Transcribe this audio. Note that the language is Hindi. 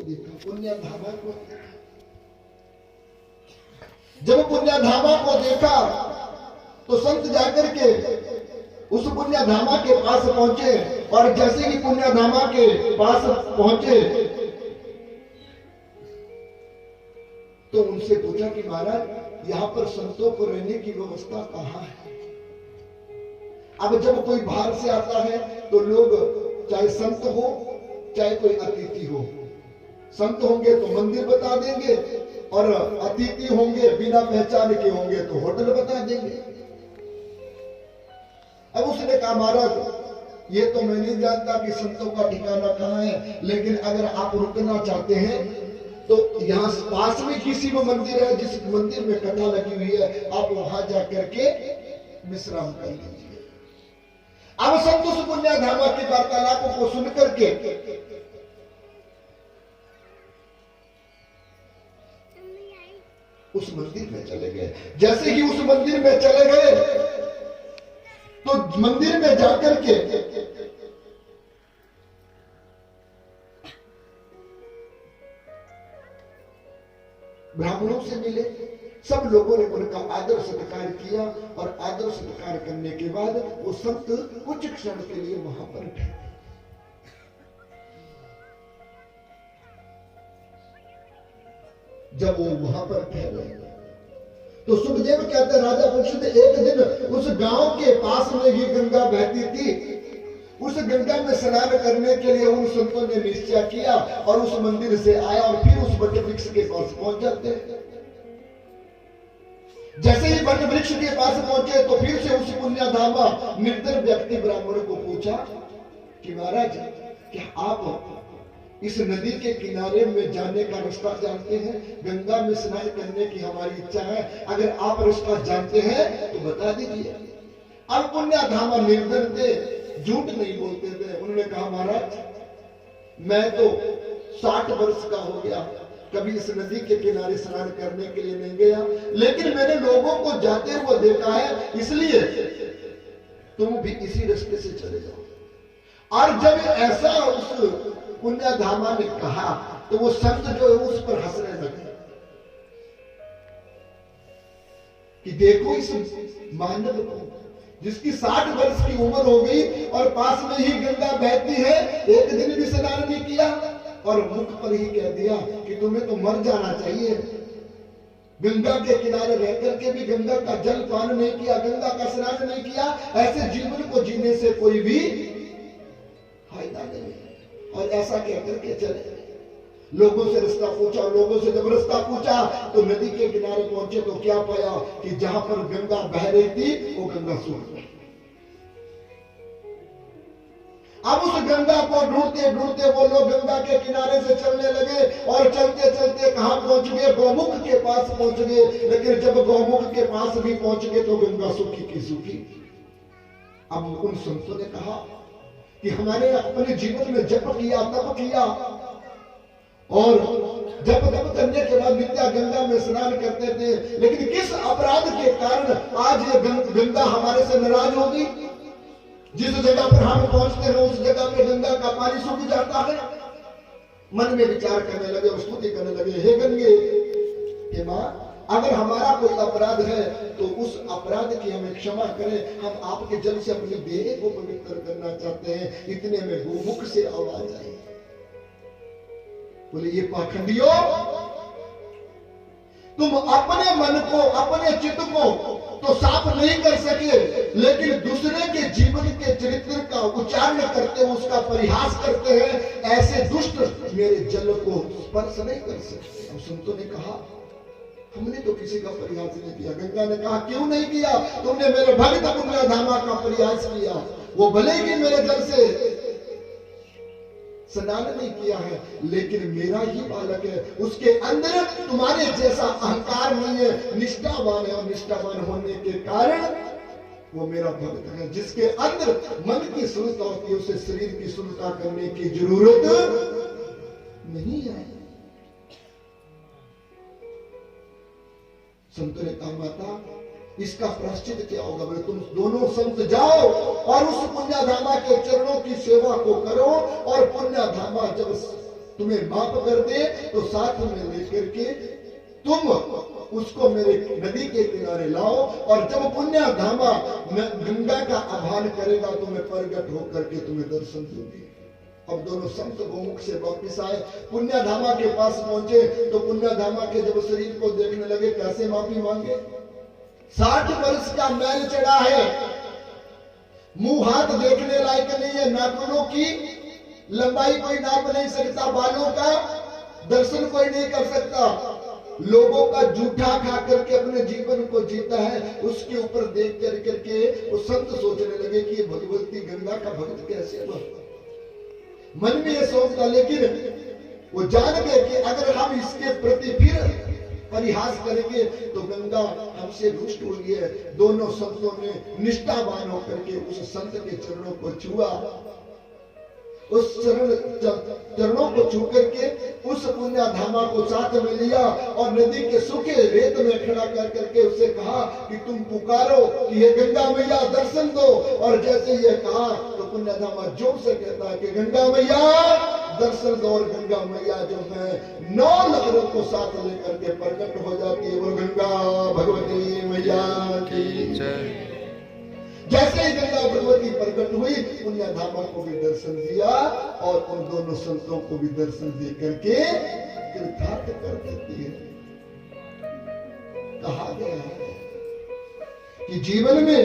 को देखा, पुण्यधामा को देखा। जब पुण्यधामा को देखा तो संत जाकर के उस पुण्यधामा के पास पहुंचे, और जैसे ही पुण्यधामा के पास पहुंचे तो उनसे पूछा कि महाराज यहाँ पर संतों को रहने की व्यवस्था कहाँ है? अब जब कोई बाहर से आता है तो लोग, चाहे संत हो चाहे कोई अतिथि हो, संत होंगे तो मंदिर बता देंगे और अतिथि होंगे बिना पहचान के होंगे तो होटल बता देंगे। अब उसने कहा महाराज ये तो मैं नहीं जानता कि संतों का ठिकाना कहाँ है, लेकिन अगर आप रुकना चाहते हैं तो यहाँ पास में किसी में मंदिर है, जिस मंदिर में कथा लगी हुई है, आप वहां जाकर के विश्राम कर लीजिए। अब संत उस पुण्यधामा की वार्तालाप को सुनकर के उस मंदिर में चले गए। जैसे ही उस मंदिर में चले गए तो मंदिर में जाकर के ब्राह्मणों से मिले। सब लोगों ने उनका आदर सत्कार किया, और आदर सत्कार करने के बाद वो संत कुछ क्षण के लिए वहां पर ठहरे। जब वो वहां पर ठहरे तो सुखदेव कहते हैं राजा परीक्षित, एक दिन उस गांव के पास में ही गंगा बहती थी। उस गंगा में स्नान करने के लिए उन संतों ने निश्चय किया और उस मंदिर से आया और फिर उस वट वृक्ष के पास पहुंच जाते। जैसे ही वट वृक्ष के पास पहुंचे तो फिर से उस पुण्यधामा निर्धन व्यक्ति ब्राह्मण को पूछा कि महाराज क्या आप इस नदी के किनारे में जाने का रास्ता जानते हैं? गंगा में स्नान करने की हमारी इच्छा है, अगर आप रास्ता जानते हैं तो बता दीजिए। अब पुण्यधामा निर्धन थे, झूठ नहीं बोलते थे। उन्होंने कहा महाराज मैं तो 60 वर्ष का हो गया, कभी इस नदी के किनारे स्नान करने के लिए नहीं गया, लेकिन मैंने लोगों को जाते हुए देखा है, इसलिए तुम भी इसी रास्ते से चले जाओ। और जब ऐसा उस पुण्यधामा ने कहा तो वो संत जो है उस पर हंसने लगे कि देखो इस मानव को जिसकी 60 वर्ष की उम्र हो गई और पास में ही गंगा बहती है, एक दिन भी स्नान नहीं किया और मुख पर ही कह दिया कि तुम्हें तो मर जाना चाहिए। गंगा के किनारे रहकर के भी गंगा का जल पान नहीं किया, गंगा का स्नान नहीं किया, ऐसे जीवन को जीने से कोई भी फायदा नहीं। और ऐसा कहकर के चले। लोगों से रास्ता पूछा, लोगों से जब रास्ता पूछा तो नदी के किनारे पहुंचे तो क्या पाया कि जहां पर गंगा बह रही थी वो गंगा सूख गई। अब उस गंगा को ढूंढते ढूंढते वो लोग गंगा के किनारे से चलने लगे और चलते चलते कहां पहुंच गए? गौमुख के पास पहुंच गए। लेकिन जब गौमुख के पास भी पहुंच गए तो गंगा सूखी की सूखी। अब उन संतों ने कहा कि हमारे अपने जीवन में जप किया, तप किया और जप तप करने के बाद नित्य गंगा में स्नान करते थे, लेकिन किस अपराध के कारण आज ये गंगा हमारे से नाराज होगी? जिस जगह पर हम पहुंचते हैं उस जगह पे गंगा का पानी सूख जाता है। मन में विचार करने लगे और स्तुति करने लगे, हे गंगे, हे मां, अगर हमारा कोई अपराध है तो उस अपराध की हमें क्षमा करें, हम आपके जल से अपनी देह को पवित्र करना चाहते हैं। इतने में गोमुख से आवाज आई, बोले ये पाखंडियों, तुम अपने मन को अपने चित्त को तो साफ नहीं कर सके, लेकिन दूसरे के जीवन के चरित्र का उच्चारण करते हो, उसका परिहास करते हैं। ऐसे दुष्ट मेरे जल को स्पर्श नहीं कर सकते। अब संतों ने कहा हमने तो किसी का परिहास नहीं किया। गंगा ने कहा क्यों नहीं किया? तुमने मेरे भक्त पुण्यधामा का परिहास किया। वो भले ही मेरे जल से स्नान नहीं किया है, लेकिन मेरा ही बालक है, उसके अंदर तुम्हारे जैसा अहंकार नहीं है, निष्ठावान है, और निष्ठावान होने के कारण वो मेरा भक्त है। जिसके अंदर मन की सुरता होती है उसे शरीर की सुरता करने की जरूरत नहीं है। संत ने कहा माता इसका प्रायश्चित क्या होगा? बोले तुम दोनों संत जाओ और उस पुण्यधामा के चरणों की सेवा को करो, और पुण्यधामा जब तुम्हें माफ कर दे तो साथ में लेकर के तुम उसको मेरे नदी के किनारे लाओ, और जब पुण्य धामा गंगा का आह्वान करेगा तो मैं प्रगट होकर के तुम्हें दर्शन दूंगी। अब दोनों संत गोमुख से वापिस आए, पुण्य धामा के पास पहुंचे तो पुण्य धामा के जब शरीर को देखने लगे, कैसे माफी मांगे? 60 वर्ष का मैल चढ़ा है, मुंह हाथ देखने लायक नहीं है, नाखूनों की लंबाई कोई नाप नहीं सकता, बालों का दर्शन कोई नहीं कर सकता, लोगों का जूठा खा करके अपने जीवन को जीता है। उसके ऊपर देख कर करके वो संत सोचने लगे कि ये भगवती गंगा का भक्त कैसे हुआ। मन में ये सोचता, लेकिन वो जान गए कि अगर हम इसके प्रति फिर परिहास करेंगे तो गंगा हमसे रुष्ट हुई है। दोनों संतों ने निष्ठावान होकर के उस संत के चरणों को छुआ, उस चरणों को छू करके उस पुण्य धामा को साथ में लिया और नदी के सूखे रेत में खड़ा कर करके उससे कहा कि तुम पुकारो कि हे गंगा मैया दर्शन दो। और जैसे ये कहा तो पुण्य धामा जोर से कहता है कि गंगा मैया दर्शन दो, और गंगा मैया जो है 9 लहरों को साथ लेकर के प्रकट हो जाती है। वो गंगा भगवती मैया की जय। जैसे ही गंगा भगवती प्रकट हुई, पुण्य धामा को भी दर्शन दिया और उन दोनों संतों को भी दर्शन दे करके कृतार्थ कर देती है। कहा गया है कि जीवन में